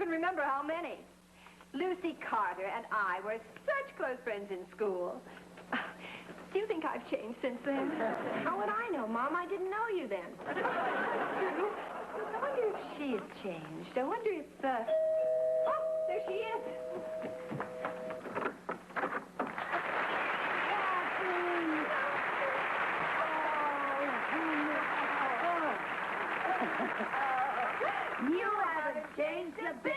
even remember how many. Lucy Carter and I were such close friends in school. Do you think I've changed since then? How would I know, Mom? I didn't know you then. I wonder if she's changed. I wonder if, Oh, there she is. You haven't changed a bit.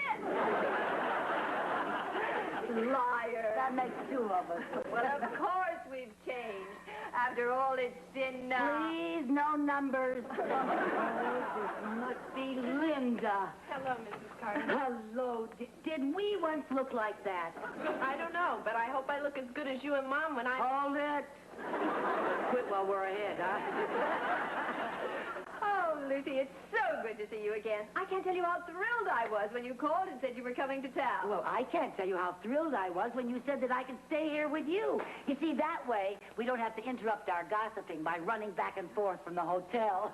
Liar. That makes two of us. Well, of course we've changed. After all, it's been, Please, no numbers. Oh, this must be Linda. Hello, Mrs. Carter. Hello. Did we once look like that? I don't know, but I hope I look as good as you and Mom when I... Hold it. Quit while we're ahead, huh? Oh, Lucy, it's so good to see you again. I can't tell you how thrilled I was when you called and said you were coming to town. Well, I can't tell you how thrilled I was when you said that I could stay here with you. You see, that way, we don't have to interrupt our gossiping by running back and forth from the hotel.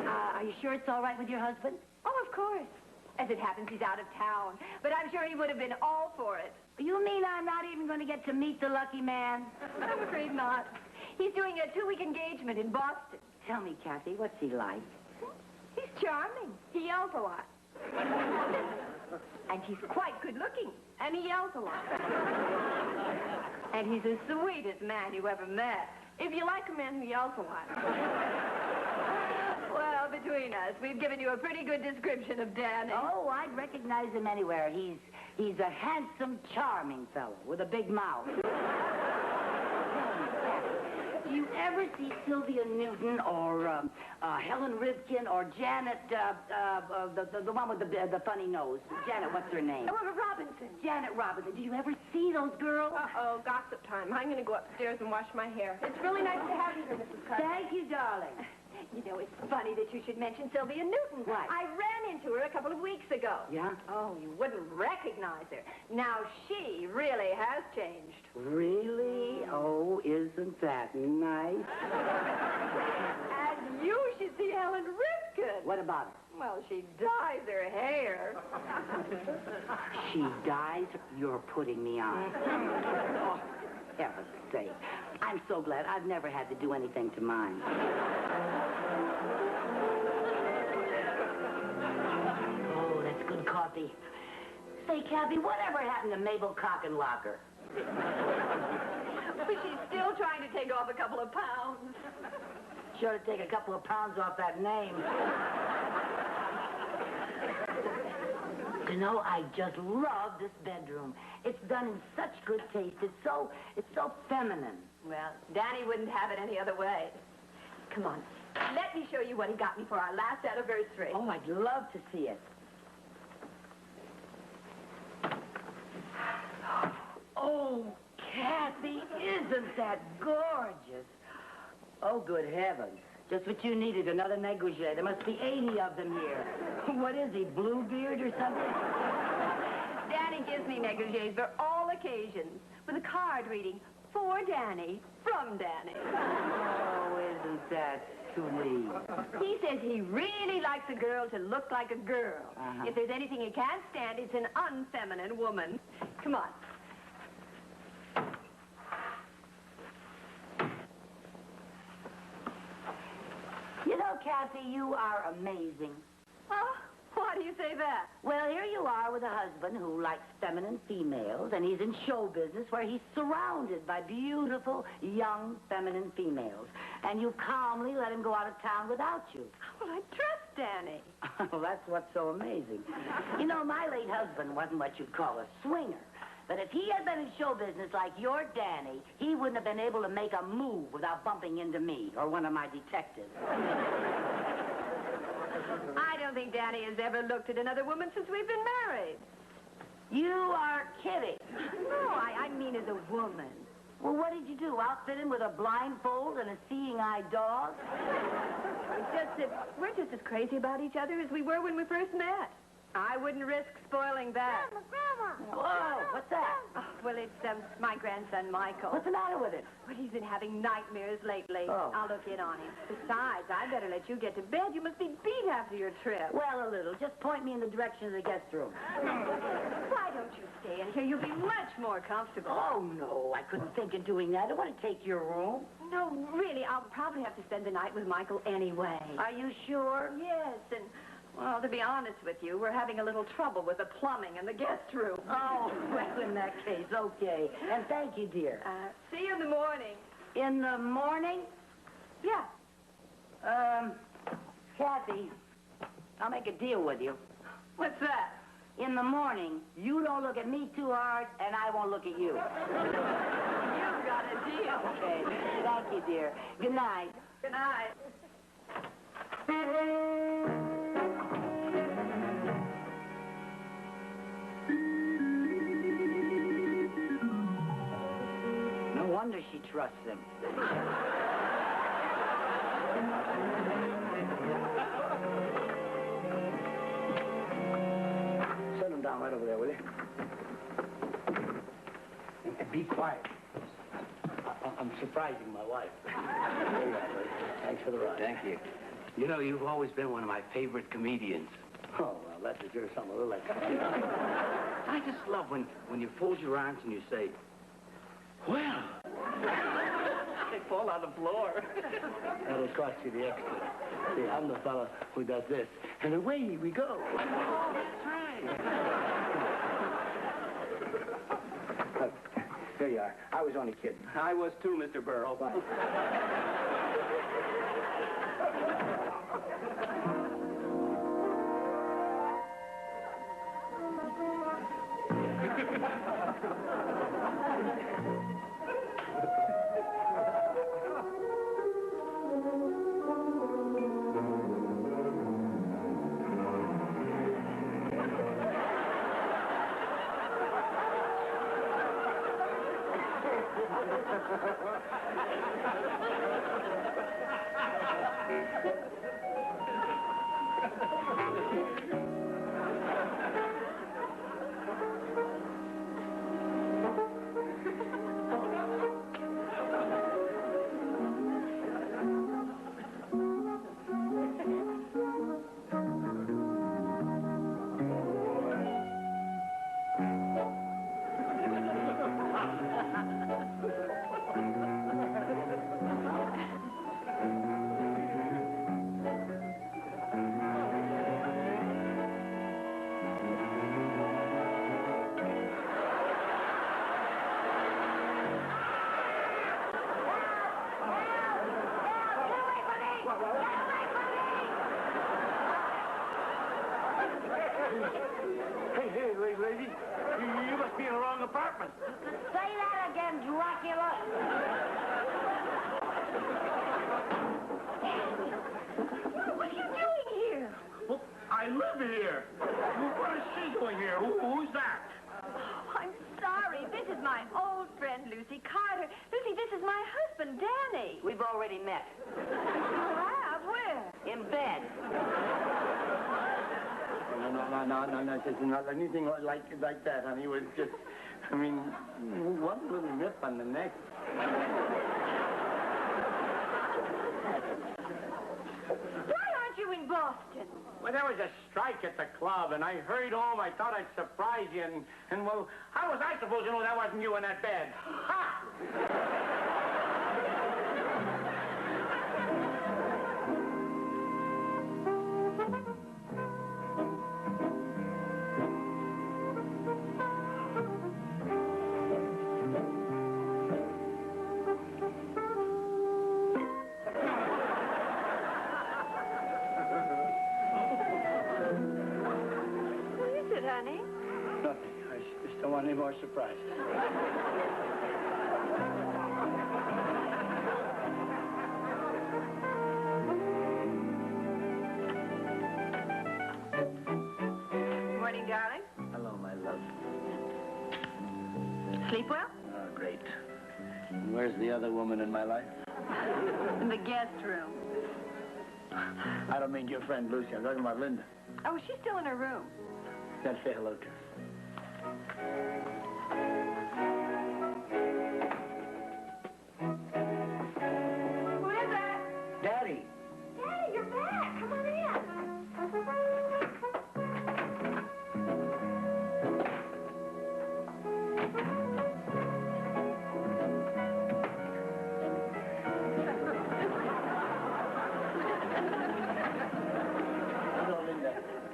Are you sure it's all right with your husband? Oh, of course. As it happens, he's out of town. But I'm sure he would have been all for it. You mean I'm not even going to get to meet the lucky man? I'm afraid not. He's doing a 2-week engagement in Boston. Tell me, Kathy, what's he like? He's charming. He yells a lot. And he's quite good-looking. And he yells a lot. And he's the sweetest man you ever met. If you like a man who yells a lot. Well, between us, we've given you a pretty good description of Danny. Oh, I'd recognize him anywhere. He's a handsome, charming fellow with a big mouth. Do you ever see Sylvia Newton or Helen Rivkin or Janet, the one with the funny nose? Janet, what's her name? Oh, Robinson. Janet Robinson. Did you ever see those girls? Uh-oh, gossip time. I'm going to go upstairs and wash my hair. It's really nice to have you here, Mrs. Carter. Thank you, darling. You know, it's funny that you should mention Sylvia Newton. Why? I ran into her a couple of weeks ago. Yeah? Oh, you wouldn't recognize her. Now, she really has changed. Really? Oh, isn't that nice? And you should see Helen Rivkin. What about her? Well, she dyes her hair. She dyes? You're putting me on. Oh, heaven's sake. I'm so glad I've never had to do anything to mine. Oh, that's good coffee. Say, Kathy, whatever happened to Mabel Cockenlocker? But she's still trying to take off a couple of pounds. Sure to take a couple of pounds off that name. You know, I just love this bedroom. It's done in such good taste. It's so feminine. Well, Danny wouldn't have it any other way. Come on. Let me show you what he got me for our last anniversary. Oh, I'd love to see it. Oh, Kathy, isn't that gorgeous? Oh, good heavens. Just what you needed, another negligee. There must be 80 of them here. What is he, Bluebeard or something? Danny gives me negligees for all occasions, with a card reading, for Danny, from Danny. Oh, isn't that sweet? He says he really likes a girl to look like a girl. If there's anything he can't stand, it's an unfeminine woman. Come on. You know, Kathy, you are amazing. Oh, why do you say that? Well, here you are with a husband who likes feminine females, and he's in show business where he's surrounded by beautiful, young, feminine females. And you calmly let him go out of town without you. Well, I trust Danny. Well, that's what's so amazing. You know, my late husband wasn't what you'd call a swinger. But if he had been in show business like your Danny, he wouldn't have been able to make a move without bumping into me or one of my detectives. I don't think Danny has ever looked at another woman since we've been married. You are kidding. No, I mean as a woman. Well, what did you do? Outfit him with a blindfold and a seeing-eye dog? It's just that we're just as crazy about each other as we were when we first met. I wouldn't risk spoiling that. Grandma! Whoa, what's that? Oh, well, it's my grandson, Michael. What's the matter with it? Well, he's been having nightmares lately. Oh. I'll look in on him. Besides, I better let you get to bed. You must be beat after your trip. Well, a little. Just point me in the direction of the guest room. Why don't you stay in here? You'll be much more comfortable. Oh, no, I couldn't think of doing that. I don't want to take your room. No, really, I'll probably have to spend the night with Michael anyway. Are you sure? Yes, and, well, to be honest with you, we're having a little trouble with the plumbing in the guest room. Oh, well, in that case, okay. And thank you, dear. See you in the morning. In the morning? Yeah. Kathy, I'll make a deal with you. What's that? In the morning, you don't look at me too hard, and I won't look at you. You've got a deal. Okay. Thank you, dear. Good night. Good night. No wonder she trusts him. Set him down right over there, will you? And be quiet. I'm surprising my wife. Thanks for the ride. Thank you. You know, you've always been one of my favorite comedians. Oh, well, that's a good something a little like that. I just love when you fold your arms and you say, well. They fall on the floor. That'll cost you the extra. See, I'm the fella who does this. And away we go. Oh, that's right. Here you are. I was only kidding. I was too, Mr. Burrow. Hey, lady. You must be in the wrong apartment. Say that again, Dracula. What are you doing here? Well, I live here. What is she doing here? Who's that? Oh, I'm sorry. This is my old friend, Lucy Carter. Lucy, this is my husband, Danny. We've already met. You have? Where? In bed. No. It's not anything like that, honey. It was just, I mean, one little nip on the neck. Why aren't you in Boston? Well, there was a strike at the club, and I hurried home. I thought I'd surprise you, and well, how was I supposed to know that wasn't you in that bed? Ha! Honey? Nothing. I just don't want any more surprises. Morning, darling. Hello, my love. Sleep well? Oh, great. And where's the other woman in my life? In the guest room. I don't mean your friend Lucy. I'm talking about Linda. Oh, she's still in her room. Gotta say hello to her. Who is that? Daddy. Daddy, you're back. Come on in.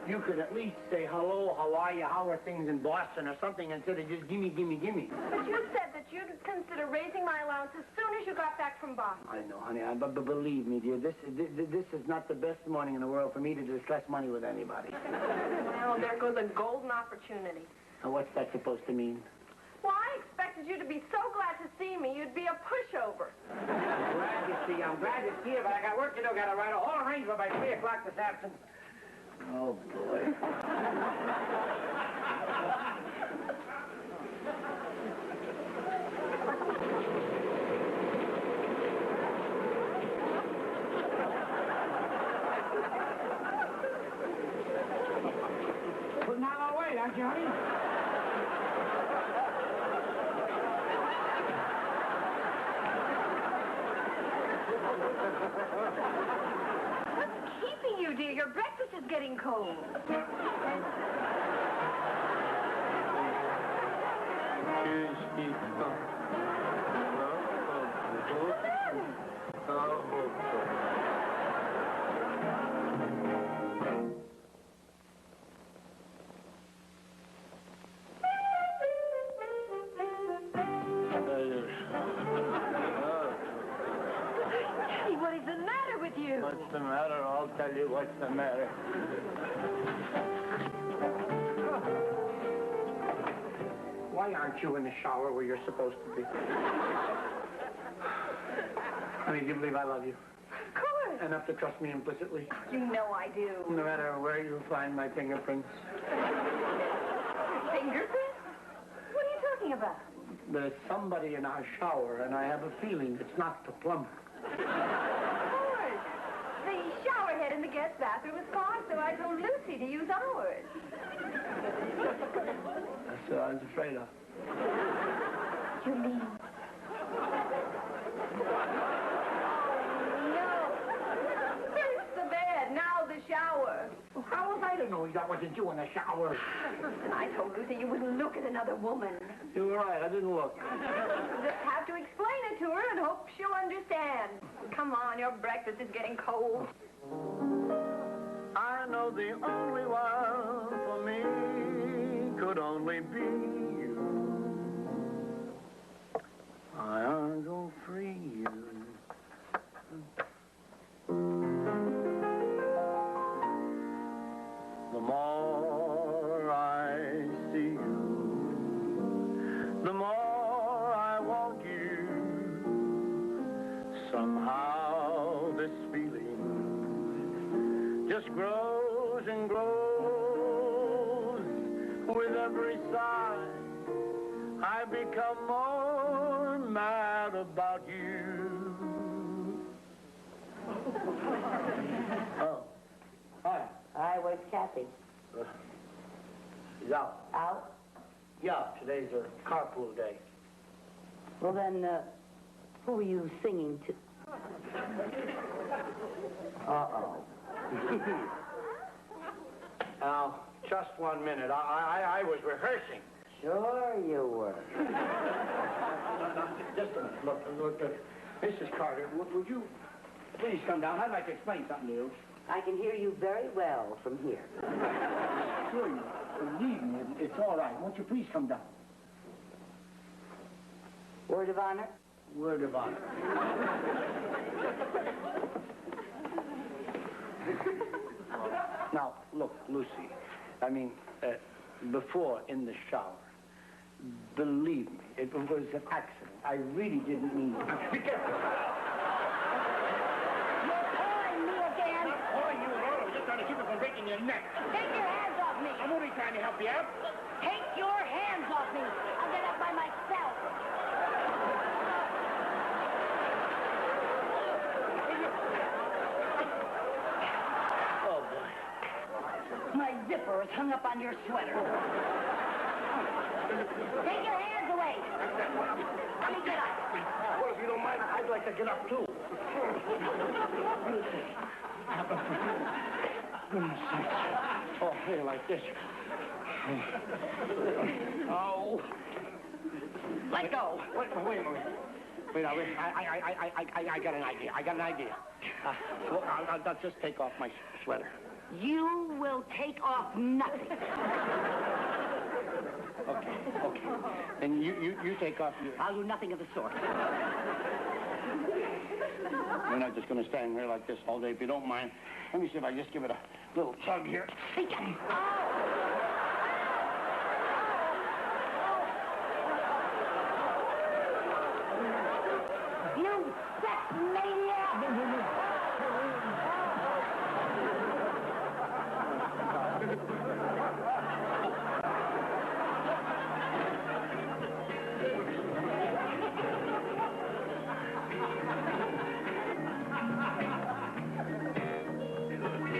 You could at least say hello, how are you, how are things in Boston or something instead of just gimme, gimme, gimme. But you said that you'd consider raising my allowance as soon as you got back from Boston. I know, honey, but believe me, dear, this is not the best morning in the world for me to discuss money with anybody. Well, there goes a golden opportunity. Now, what's that supposed to mean? Well, I expected you to be so glad to see me, you'd be a pushover. I'm glad to see you, but I got work to do. Got to write a whole arrangement by 3 o'clock this afternoon. Oh, boy. Putting on a little weight, aren't you, honey? What's keeping you, dear? Your breakfast is getting cold. Daddy, what is the matter with you? What's the matter? I'll tell you what's the matter. Why aren't you in the shower where you're supposed to be? Honey, do you believe I love you? Of course. Enough to trust me implicitly? You know I do. No matter where you find my fingerprints. Fingerprints? What are you talking about? There's somebody in our shower, and I have a feeling it's not the plumber. Of course. The shower head in the guest bathroom is clogged, so I told Lucy to use ours. That's what I was afraid of. You mean? No. First the bed, now the shower. Well, how was I to know that wasn't you in the shower? I told Lucy you wouldn't look at another woman. You were right, I didn't look. Just have to explain it to her and hope she'll understand. Come on, your breakfast is getting cold. I know the only one for me could only be you. I'll go free you. The more I see you, the more I want you. Somehow this feeling just grows and grows. With every sigh, I become more mad about you. Oh, hi. Hi, where's Kathy? He's out. Out? Yeah, today's a carpool day. Well, then, who are you singing to? Uh-oh. Now, just 1 minute. I was rehearsing. Sure you were. Just a minute. Look, Mrs. Carter, would you please come down? I'd like to explain something to you. I can hear you very well from here. Sure, believe me, it's all right. Won't you please come down? Word of honor? Word of honor. Now, look, Lucy, I mean, before in the shower, believe me, it was an accident. I really didn't mean it. Be careful. You're pulling me again. Oh, you are. I'm just trying to keep it from breaking your neck. Take your hands off me. I'm only trying to help you out. Take your hands off me. I'll get up by myself. zipper is hung up on your sweater. Take your hands away. Let me get up. Well, if you don't mind, I'd like to get up, too. Goodness sakes. Oh, here, like this. Oh. Let go. Wait a minute. Wait, I got an idea. Well, I'll just take off my sweater. You will take off nothing. Okay. Then you take off your... I'll do nothing of the sort. We're not just going to stand here like this all day, if you don't mind. Let me see if I just give it a little tug here. You sex maniac!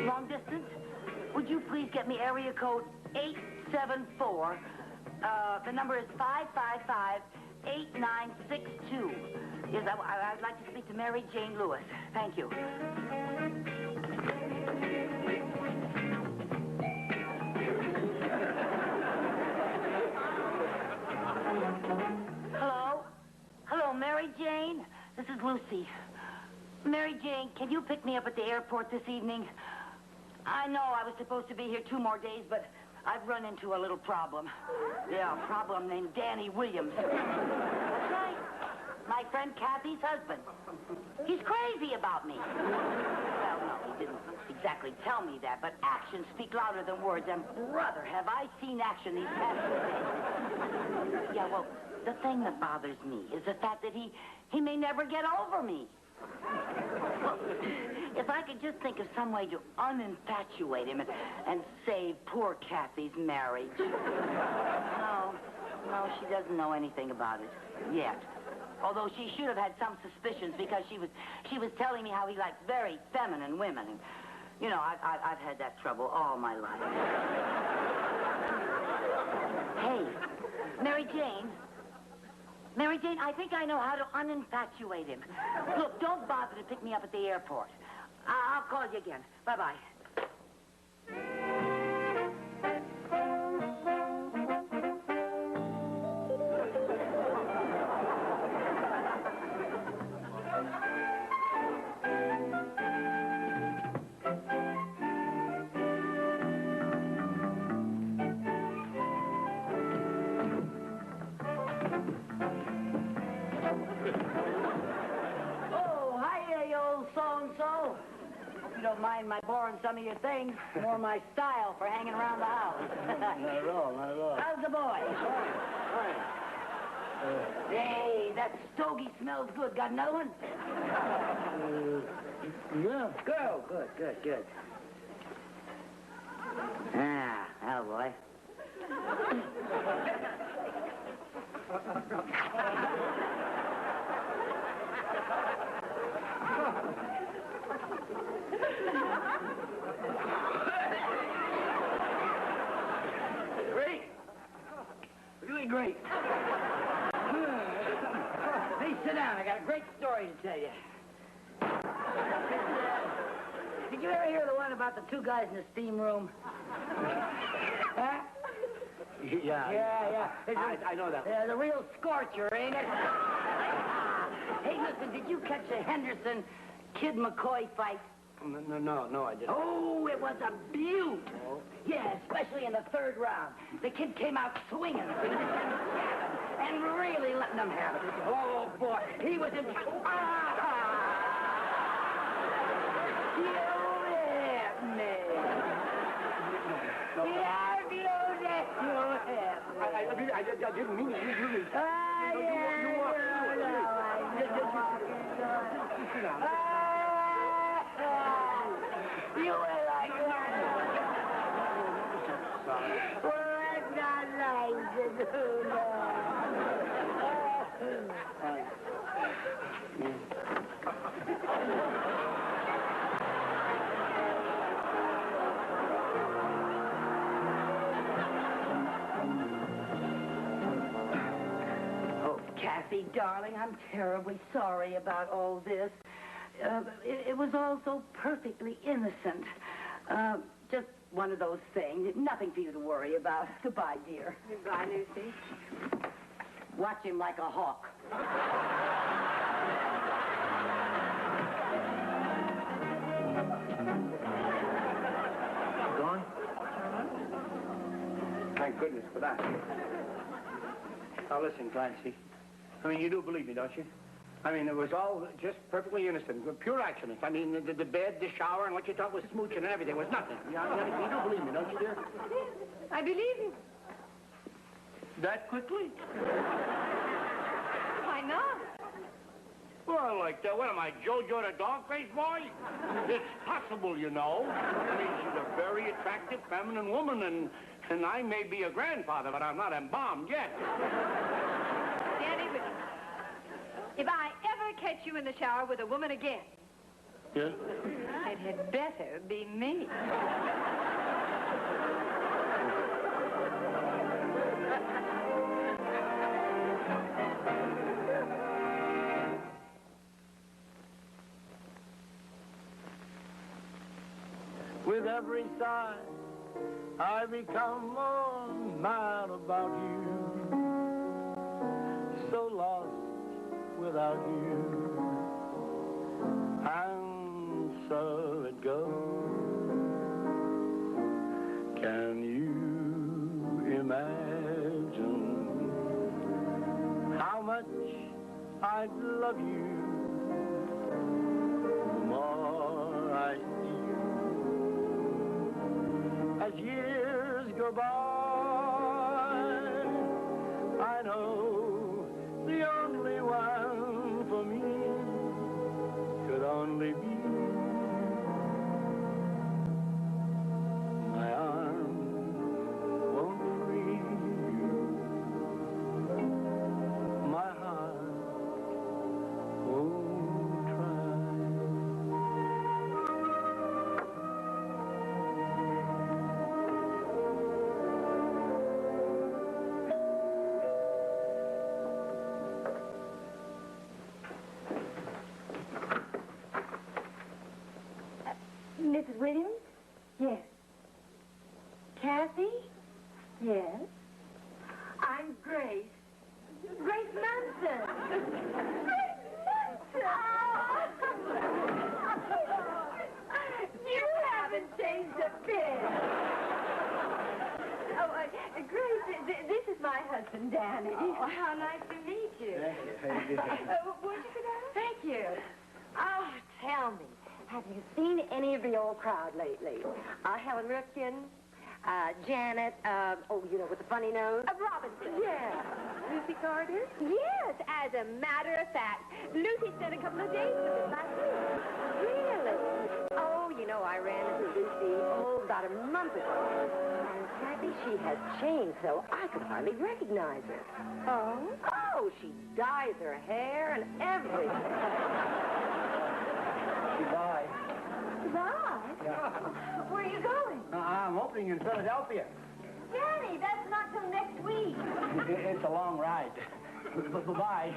Long distance? Would you please get me area code 874? The number is 555-8962. Yes, I'd like to speak to Mary Jane Lewis. Thank you. Hello? Hello, Mary Jane? This is Lucy. Mary Jane, can you pick me up at the airport this evening? I know I was supposed to be here 2 more days, but I've run into a little problem. Yeah, a problem named Danny Williams. That's right. My friend Kathy's husband. He's crazy about me. Well, no, he didn't exactly tell me that, but actions speak louder than words, and brother, have I seen action these past 2 days. Yeah, well, the thing that bothers me is the fact that he may never get over me. Well, if I could just think of some way to uninfatuate him and save poor Kathy's marriage. No, she doesn't know anything about it yet. Although she should have had some suspicions because she was telling me how he likes very feminine women. And, you know, I've had that trouble all my life. Hey, Mary Jane. Mary Jane, I think I know how to uninfatuate him. Look, don't bother to pick me up at the airport. I'll call you again. Bye-bye. So-and-so. Hope you don't mind my borrowing some of your things. More my style for hanging around the house. Not at all. How's the boy? Fine. Hey, that stogie smells good. Got another one? Yeah. Good. Ah, hell, boy. Great. Really great. Hey, sit down. I got a great story to tell you. Did you ever hear the one about the 2 guys in the steam room? Huh? Yeah. I know that one. Yeah, the real scorcher, ain't it? Hey, listen, did you catch the Henderson-Kid McCoy fight? No, I didn't. Oh, it was a beaut. Oh. Yeah, especially in the 3rd round. The kid came out swinging and really letting them have it. Oh, boy, he was in... You hit me. I didn't mean it. You You were like that. Well, that's not nice to do that. Kathy, darling, I'm terribly sorry about all this. It was all so perfectly innocent. Just one of those things. Nothing for you to worry about. Goodbye, dear. Goodbye, Lucy. Watch him like a hawk. Gone? Thank goodness for that. Now listen, Clancy. I mean, you do believe me, don't you? I mean, it was all just perfectly innocent, pure accident. I mean, the bed, the shower, and what you thought was smooching and everything was nothing. You do believe me, don't you, dear? I believe you. That quickly? Why not? Well, like, what am I, Jojo the dog-faced boy? It's possible, you know. I mean, she's a very attractive, feminine woman, and I may be a grandfather, but I'm not embalmed yet. Danny, if I ever catch you in the shower with a woman again, Yeah? it had better be me. With every sigh, I become more mad about you. So lost without you. And so it goes. Can you imagine how much I'd love you? The more I see you. As years go by, I know the only one for me could only be my arms won't free you, my heart won't try. Mrs. Williams? Yes. Kathy? Yes. I'm Grace. Grace Manson. Grace Manson! You haven't changed a bit. Oh, Grace, this is my husband, Danny. Oh, how nice to meet you. Thank you. Won't you sit down? Thank you. Oh, tell me, have you seen any of the old crowd lately? Helen Rifkin, Janet, you know, with the funny nose? Robinson. Yeah. Lucy Carter? Yes, as a matter of fact. Lucy spent a couple of days with us last week. Really? Oh, you know, I ran into Lucy, about a month ago. And Kathy, she has changed, so I could hardly recognize her. Oh? Oh, she dyes her hair and everything. Goodbye. Goodbye? Yeah. Where are you going? I'm opening in Philadelphia. Danny, that's not till next week. It's a long ride. Bye-bye.